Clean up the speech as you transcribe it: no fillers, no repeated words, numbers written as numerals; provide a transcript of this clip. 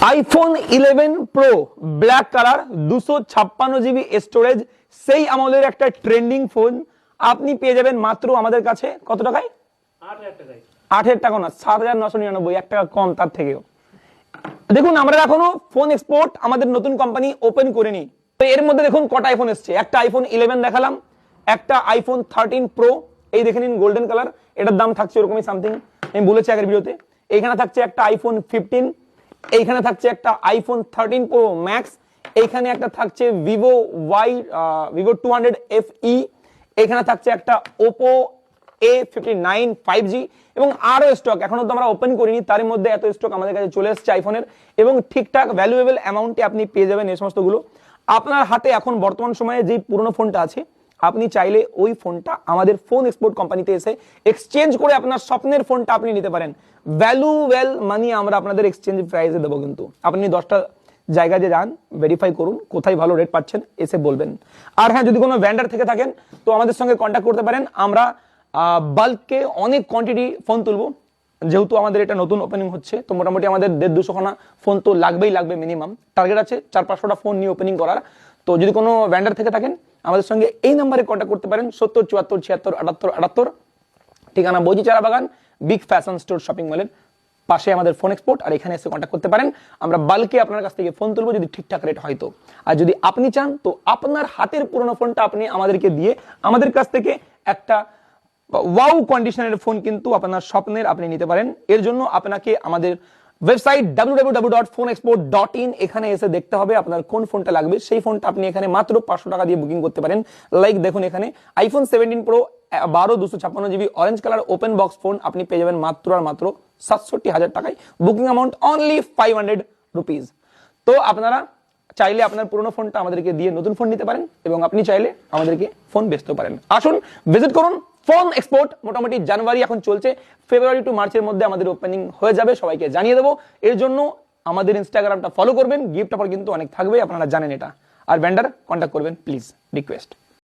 IPhone 11 pro black colour 256 GB storage, সেই আমলের একটা ট্রেন্ডিং ফোন আপনি পেয়ে যাবেন মাত্র আমাদের কাছে কত টাকায়? 8,000 টাকা না, 7,999, 1 টাকা কম তার থেকেও। দেখুন আমরা এখনো ফোন এক্সপোর্ট আমাদের নতুন কোম্পানি ওপেন করিনি, তো এর মধ্যে দেখুন কটা আইফোন এসছে। একটা আইফোন 11 দেখালাম, একটা আইফোন 13 প্রো, এই দেখে নিন গোল্ডেন কালার, এটার দাম থাকছে ওরকমই সামথিং, আমি বলেছি আগের ভিডিওতে। এইখানে থাকছে একটা আইফোন 15, এইখানে থাকছে একটা আইফোন 13 প্রো ম্যাক্স, এইখানে একটা থাকছে ভিভো ভিভো 200 FE, এখানে থাকছে একটা ওপো A59 5G, এবং আরো স্টক এখনো তো আমরা ওপেন করিনি, তার মধ্যে এত স্টক আমাদের কাছে চলে এসেছে আইফোনের, এবং ঠিকঠাক ভ্যালুয়েবল অ্যামাউন্টে আপনি পেয়ে যাবেন এই সমস্তগুলো। আপনার হাতে এখন বর্তমান সময়ে যে পুরনো ফোনটা আছে, আপনি চাইলে ওই ফোনটা আমাদের ফোন এক্সপোর্ট কোম্পানিতে এসে এক্সচেঞ্জ করে আপনার স্বপ্নের ফোনটা আপনি নিতে পারেন। ভ্যালুয়েবল মানি আমরা আপনাদের এক্সচেঞ্জ প্রাইসে দেবো, কিন্তু আপনি 10টা জায়গায় যে যান, ভেরিফাই করুন কোথায় ভালো রেট পাচ্ছেন, এসে বলবেন। আর হ্যাঁ, যদি কোনো ভেন্ডার থেকে থাকেন তো আমাদের সঙ্গে কন্ট্যাক্ট করতে পারেন, আমরা বাল্কে অনেক কোয়ান্টিটি ফোন তুলবো, যেহেতু আমাদের এটা নতুন ওপেনিং হচ্ছে, তো মোটামুটি আমাদের 150-200 খানা ফোন তো লাগবেই মিনিমাম, টার্গেট আছে 400-500টা ফোন নিয়ে ওপেনিং করার। তো যদি কোনো ভেন্ডার থেকে থাকেন আমাদের সঙ্গে এই নাম্বারে কন্ট্যাক্ট করতে পারেন, 70 74 76 78 78। ঠিকানা বৌজি চারা বাগান, বিগ ফ্যাশন স্টোর শপিং মলের পাশে আমাদের ফোন এক্সপোর্ট, আর এখানে এসে কন্ট্যাক্ট করতে পারেন। আমরা বাল্কে আপনার কাছ থেকে ফোন তুলবো যদি ঠিকঠাক রেট হয় তো। আর যদি আপনি চান তো আপনার হাতের পুরনো ফোনটা আপনি আমাদেরকে দিয়ে আমাদের কাছ থেকে একটা ওয়াও কন্ডিশনের ফোন কিন্তু আপনার স্বপ্নের আপনি নিতে পারেন। এর জন্য আপনাকে আমাদের ওয়েবসাইট www.phoneexport.in এখানে এসে দেখতে হবে আপনার কোন ফোনটা লাগবে, সেই ফোনটা আপনি এখানে মাত্র 500 টাকা দিয়ে বুকিং করতে পারেন। লাইক দেখুন এখানে iPhone 17 pro 12 256 GB orange colour open box phone আপনি পেয়ে যাবেন মাত্র আর মাত্র 67,000 টাকায়, বুকিং অ্যামাউন্ট অনলি 500 রুপিস। তো আপনারা চাইলে আপনার পুরনো ফোনটা আমাদেরকে দিয়ে নতুন ফোন নিতে পারেন, এবং আপনি চাইলে আমাদেরকে ফোন বেচতে পারেন। আসুন ভিজিট করুন ফোন এক্সপোর্ট। মোটামুটি জানুয়ারি এখন চলছে, ফেব্রুয়ারি টু মার্চের মধ্যে আমাদের ওপেনিং হয়ে যাবে, সবাইকে জানিয়ে দেবো। এর জন্য আমাদের ইনস্টাগ্রামটা ফলো করবেন, গিফট অফার কিন্তু অনেক থাকবে, আপনারা জানেন এটা। আর ভেন্ডার কন্ট্যাক্ট করবেন প্লিজ, রিকোয়েস্ট।